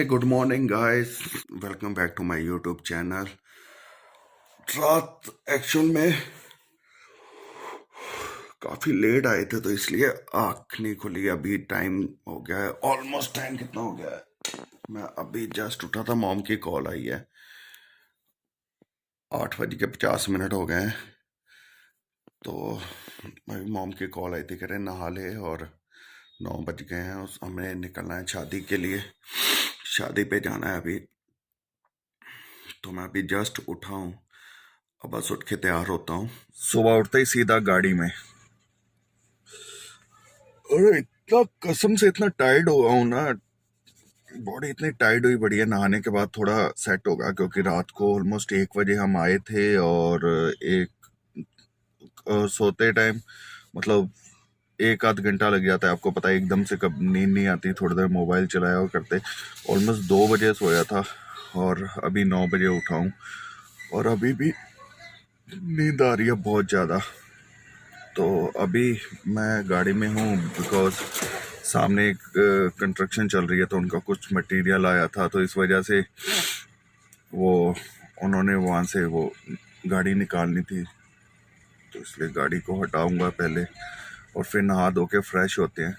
Good morning guys, welcome back to my YouTube channel. रात actual में काफ़ी late आए थे तो इसलिए आँख नहीं खुली। अभी टाइम हो गया है, ऑलमोस्ट टाइम कितना हो गया है, मैं अभी जस्ट उठा था, मॉम की कॉल आई है। 8:50 हो गए हैं। तो मेरी मॉम की कॉल आई थी, कह रहे नहा ले, और 9 बज गए हैं। हमें निकलना है शादी के लिए, शादी पे जाना है अभी। तो मैं अभी जस्ट उठा हूँ, अब बस उठ के तैयार होता हूँ। सुबह उठते ही सीधा गाड़ी में। अरे इतना कसम से इतना टायर्ड हो गया हूँ ना, बॉडी इतनी टायर्ड हुई पड़ी है। नहाने के बाद थोड़ा सेट होगा, क्योंकि रात को ऑलमोस्ट 1 बजे हम आए थे, और सोते टाइम मतलब 1 आध घंटा लग जाता है। आपको पता है, एकदम से कब नींद नहीं आती, थोड़ी देर मोबाइल चलाया और करते ऑलमोस्ट 2 बजे सोया था, और अभी 9 बजे उठा हूँ, और अभी भी नींद आ रही है बहुत ज़्यादा। तो अभी मैं गाड़ी में हूँ, बिकॉज सामने एक कंस्ट्रक्शन चल रही है, तो उनका कुछ मटेरियल आया था, तो इस वजह से उन्होंने वहाँ से वो गाड़ी निकालनी थी, तो इसलिए गाड़ी को हटाऊंगा पहले, और फिर नहा धो के फ्रेश होते हैं,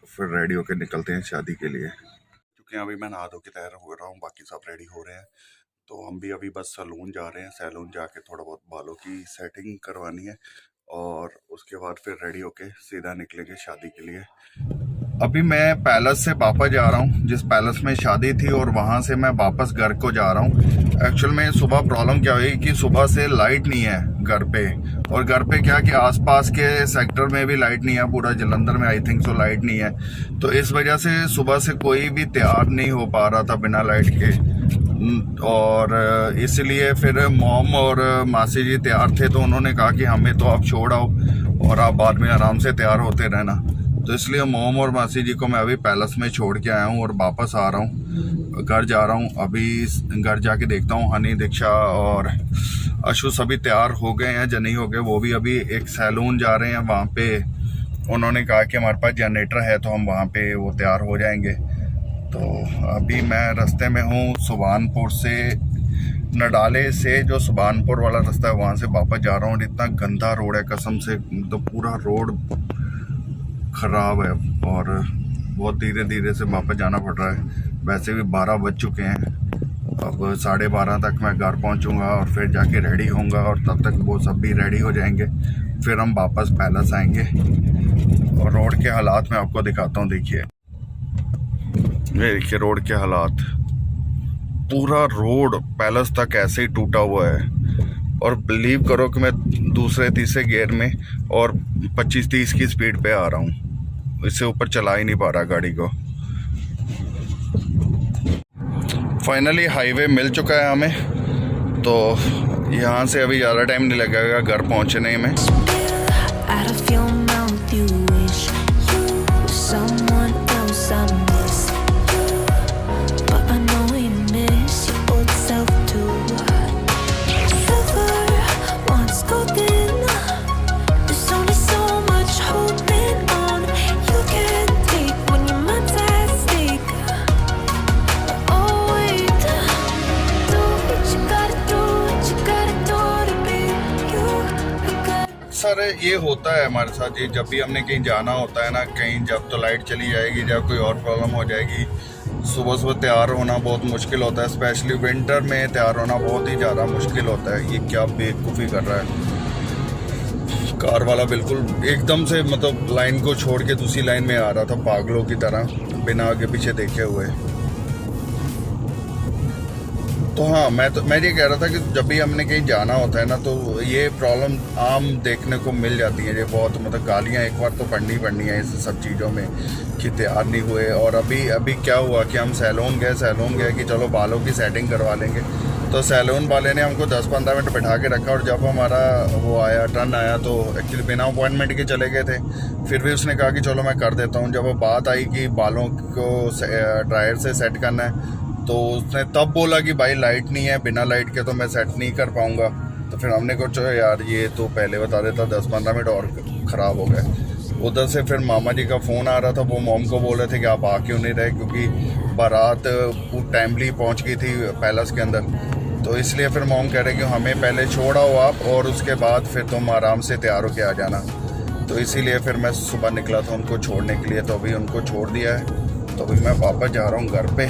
फिर रेडी होके निकलते हैं शादी के लिए। क्योंकि अभी मैं नहा धो के तैयार हो रहा हूँ, बाकी सब रेडी हो रहे हैं। तो हम भी अभी बस सैलून जा रहे हैं, सैलून जाके थोड़ा बहुत बालों की सेटिंग करवानी है, और उसके बाद फिर रेडी होके सीधा निकलेंगे शादी के लिए। अभी मैं पैलेस से वापस जा रहा हूँ, जिस पैलेस में शादी थी, और वहाँ से मैं वापस घर को जा रहा हूँ। एक्चुअल में सुबह प्रॉब्लम क्या हुई कि सुबह से लाइट नहीं है घर पे, और घर पे क्या कि आसपास के सेक्टर में भी लाइट नहीं है, पूरा जलंधर में आई थिंक सो लाइट नहीं है। तो इस वजह से सुबह से कोई भी तैयार नहीं हो पा रहा था बिना लाइट के, और इसलिए फिर मॉम और मासी जी तैयार थे, तो उन्होंने कहा कि हमें तो आप छोड़ आओ और आप बाद में आराम से तैयार होते रहना। तो इसलिए मॉम और मासी जी को मैं अभी पैलेस में छोड़ के आया हूँ, और वापस आ रहा हूँ, घर जा रहा हूँ। अभी घर जाके देखता हूँ हनी, दीक्षा और अशु सभी तैयार हो गए हैं या नहीं हो गए। वो भी अभी एक सैलून जा रहे हैं, वहाँ पे उन्होंने कहा कि हमारे पास जनरेटर है, तो हम वहाँ पे वो तैयार हो जाएंगे। तो अभी मैं रास्ते में हूँ, सुभानपुर से, नडाले से जो सुभानपुर वाला रास्ता है वहाँ से वापस जा रहा हूँ। इतना गंदा रोड है कसम से, तो पूरा रोड ख़राब है, और बहुत धीरे धीरे से वापस जाना पड़ रहा है। वैसे भी 12 बज चुके हैं, अब 12:30 तक मैं घर पहुँचूँगा, और फिर जाके रेडी होऊंगा, और तब तक वो सब भी रेडी हो जाएंगे, फिर हम वापस पैलेस आएंगे। और रोड के हालात मैं आपको दिखाता हूँ, देखिए देखिए रोड के हालात। पूरा रोड पैलेस तक ऐसे ही टूटा हुआ है, और बिलीव करो कि मैं दूसरे तीसरे गियर में और 25-30 की स्पीड पे आ रहा हूँ, इससे ऊपर चला ही नहीं पा रहा गाड़ी को। फाइनली हाईवे मिल चुका है हमें, तो यहाँ से अभी ज़्यादा टाइम नहीं लगेगा घर पहुँचने में। सर ये होता है हमारे साथ, ये जब भी हमने कहीं जाना होता है ना, कहीं जब तो लाइट चली जाएगी, जब कोई और प्रॉब्लम हो जाएगी, सुबह सुबह तैयार होना बहुत मुश्किल होता है। स्पेशली विंटर में तैयार होना बहुत ही ज़्यादा मुश्किल होता है। ये क्या बेवकूफ़ी कर रहा है कार वाला, बिल्कुल एकदम से मतलब लाइन को छोड़ के दूसरी लाइन में आ रहा था पागलों की तरह, बिना आगे पीछे देखे हुए। तो हाँ, मैं ये कह रहा था कि जब भी हमने कहीं जाना होता है ना, तो ये प्रॉब्लम आम देखने को मिल जाती है। ये बहुत मतलब गालियाँ एक बार तो पड़नी है इस सब चीज़ों में, कि तैयार नहीं हुए। और अभी क्या हुआ कि हम सैलून गए कि चलो बालों की सेटिंग करवा लेंगे। तो सैलून वाले ने हमको 10-15 मिनट बैठा के रखा, और जब हमारा वो आया टर्न आया, तो एक्चुअली बिना अपॉइंटमेंट के चले गए थे। फिर भी उसने कहा कि चलो मैं कर देता हूँ। जब बात आई कि बालों को ड्रायर से सेट करना है, तो उसने तब बोला कि भाई लाइट नहीं है, बिना लाइट के तो मैं सेट नहीं कर पाऊँगा। तो फिर हमने कहा चलो यार, ये तो पहले बता देता, 10-15 मिनट और ख़राब हो गए। उधर से फिर मामा जी का फ़ोन आ रहा था, वो मॉम को बोल रहे थे कि आप आ क्यों नहीं रहे, क्योंकि बारात टाइमली पहुंच गई थी पैलेस के अंदर। तो इसलिए फिर मॉम कह रहे कि हमें पहले छोड़ आओ आप, और उसके बाद फिर तुम आराम से तैयार होके आ जाना। तो इसीलिए फिर मैं सुबह निकला था उनको छोड़ने के लिए। तो अभी उनको छोड़ दिया है, तो अभी मैं वापस जा रहा हूँ घर पे।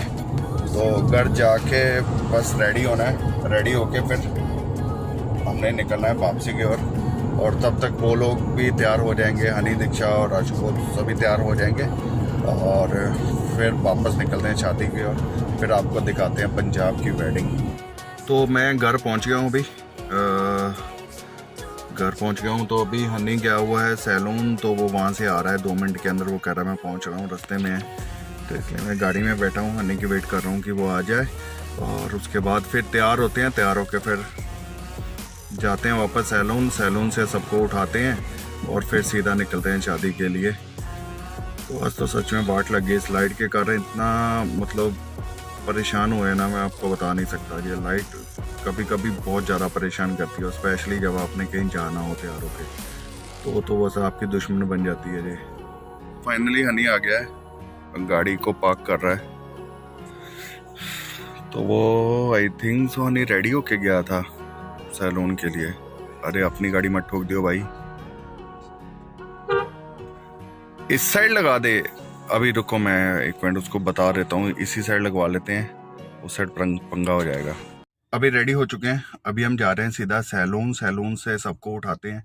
तो घर जाके बस रेडी होना है, रेडी होके फिर हमने निकलना है वापसी की ओर। और तब तक वो लोग भी तैयार हो जाएंगे, हनी, दीक्षा और आशु, वो सभी तैयार हो जाएंगे और फिर वापस निकलते हैं शादी की ओर। फिर आपको दिखाते हैं पंजाब की वेडिंग। तो मैं घर पहुंच गया हूं अभी, घर पहुंच गया हूं। तो अभी हनी गया हुआ है सैलून, तो वो वहां से आ रहा है 2 मिनट के अंदर। वो कह रहा है मैं पहुंच रहा हूं, रास्ते में है। तो इसलिए मैं गाड़ी में बैठा हूं, हनी की वेट कर रहा हूं कि वो आ जाए। और उसके बाद फिर तैयार होते हैं, तैयार होकर फिर जाते हैं वापस सैलून। सैलून से सबको उठाते हैं और फिर सीधा निकलते हैं शादी के लिए। तो आज तो सच में बाट लग गई इस लाइट के कारण, इतना मतलब परेशान हुए ना, मैं आपको बता नहीं सकता। ये लाइट कभी कभी बहुत ज़्यादा परेशान करती है, स्पेशली जब आपने कहीं जाना हो तैयार होके, तो बस आपकी दुश्मन बन जाती है जी। फाइनली हनी आ गया है, गाड़ी को पार्क कर रहा है। तो वो I think so Honey ready होके गया था सैलून के लिए। अरे अपनी गाड़ी मत ठोक दियो भाई, इस साइड लगा दे। अभी रुको, मैं एक मिनट उसको बता देता हूँ, इसी साइड लगवा लेते हैं, उस साइड पंगा हो जाएगा। अभी रेडी हो चुके हैं, अभी हम जा रहे हैं सीधा सैलून। सैलून से सबको उठाते हैं।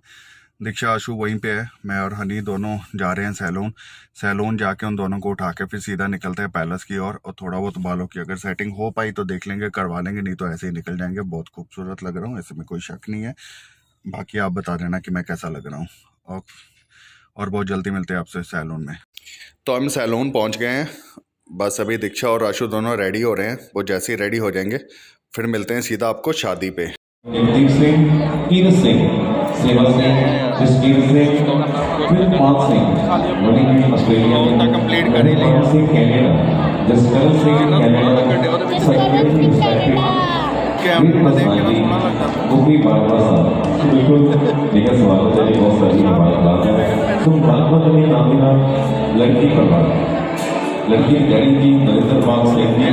दीक्षा, आशु वहीं पे है, मैं और हनी दोनों जा रहे हैं सैलून। सैलून जाके उन दोनों को उठा के फिर सीधा निकलते हैं पैलेस की ओर। और थोड़ा बहुत बालों की अगर सेटिंग हो पाई तो देख लेंगे, करवा लेंगे, नहीं तो ऐसे ही निकल जाएंगे। बहुत खूबसूरत लग रहा हूँ, ऐसे में कोई शक नहीं है। बाकी आप बता देना कि मैं कैसा लग रहा हूँ। और बहुत जल्दी मिलते हैं आपसे सैलून में। तो हम सैलून पहुँच गए हैं, बस अभी दीक्षा और आशु दोनों रेडी हो रहे हैं। वो जैसे ही रेडी हो जाएंगे फिर मिलते हैं सीधा आपको शादी पे। Jagdeep Singh, Kirat Singh, Seva Singh, Jasvir Singh, Phirpal Singh, Manipur Australia, Manipal Singh Canada, Jaskaran Singh Canada, Satyendra Singh Gopi Balwasa. बिल्कुल निकल सवाल हो जाए, बहुत सारी बात है। तुम बालवा ने नामिना लड़की पर लड़की डैडी की नरेंद्र पाल सिंह की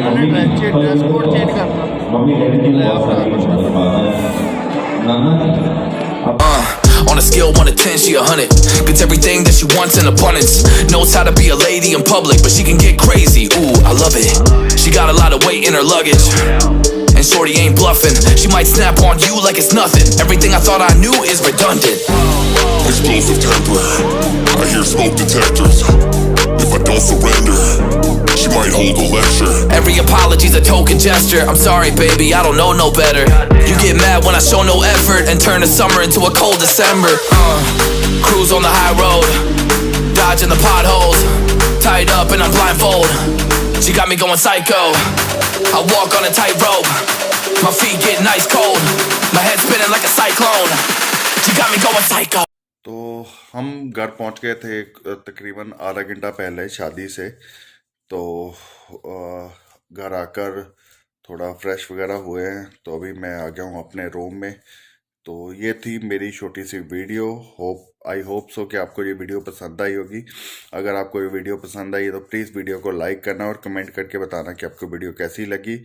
मम्मी डैडी की बहुत सारी बात है। नाना On a scale 1 to 10, she 100. Gets everything that she wants in abundance. Knows how to be a lady in public, but she can get crazy. Ooh, I love it. She got a lot of weight in her luggage, and shorty ain't bluffing. She might snap on you like it's nothing. Everything I thought I knew is redundant. Explosive temper, I hear smoke detectors. If I don't surrender, she might hold a lecture. Every apology's a token gesture. I'm sorry, baby, I don't know no better. You get mad when I show no effort and turn the summer into a cold December. Cruise on the high road, dodging the potholes, tied up and I'm blindfold. She got me going psycho. I walk on a tightrope, my feet getting ice cold, my head spinning like a cyclone. She got me going psycho. तो हम घर पहुंच गए थे तकरीबन आधा घंटा पहले शादी से। तो घर आकर थोड़ा फ्रेश वगैरह हुए हैं, तो अभी मैं आ गया हूँ अपने रूम में। तो ये थी मेरी छोटी सी वीडियो। आई होप सो कि आपको ये वीडियो पसंद आई होगी। अगर आपको ये वीडियो पसंद आई तो प्लीज़ वीडियो को लाइक करना और कमेंट करके बताना कि आपको वीडियो कैसी लगी।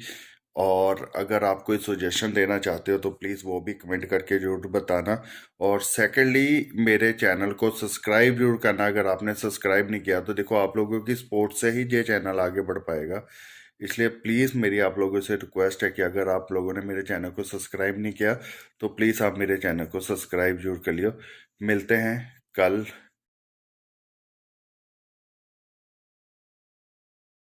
और अगर आप कोई सजेशन देना चाहते हो तो प्लीज़ वो भी कमेंट करके ज़रूर बताना। और सेकेंडली मेरे चैनल को सब्सक्राइब जरूर करना। अगर आपने सब्सक्राइब नहीं किया तो देखो, आप लोगों की सपोर्ट से ही ये चैनल आगे बढ़ पाएगा। इसलिए प्लीज़ मेरी आप लोगों से रिक्वेस्ट है कि अगर आप लोगों ने मेरे चैनल को सब्सक्राइब नहीं किया तो प्लीज़ आप मेरे चैनल को सब्सक्राइब जरूर कर लियो। मिलते हैं कल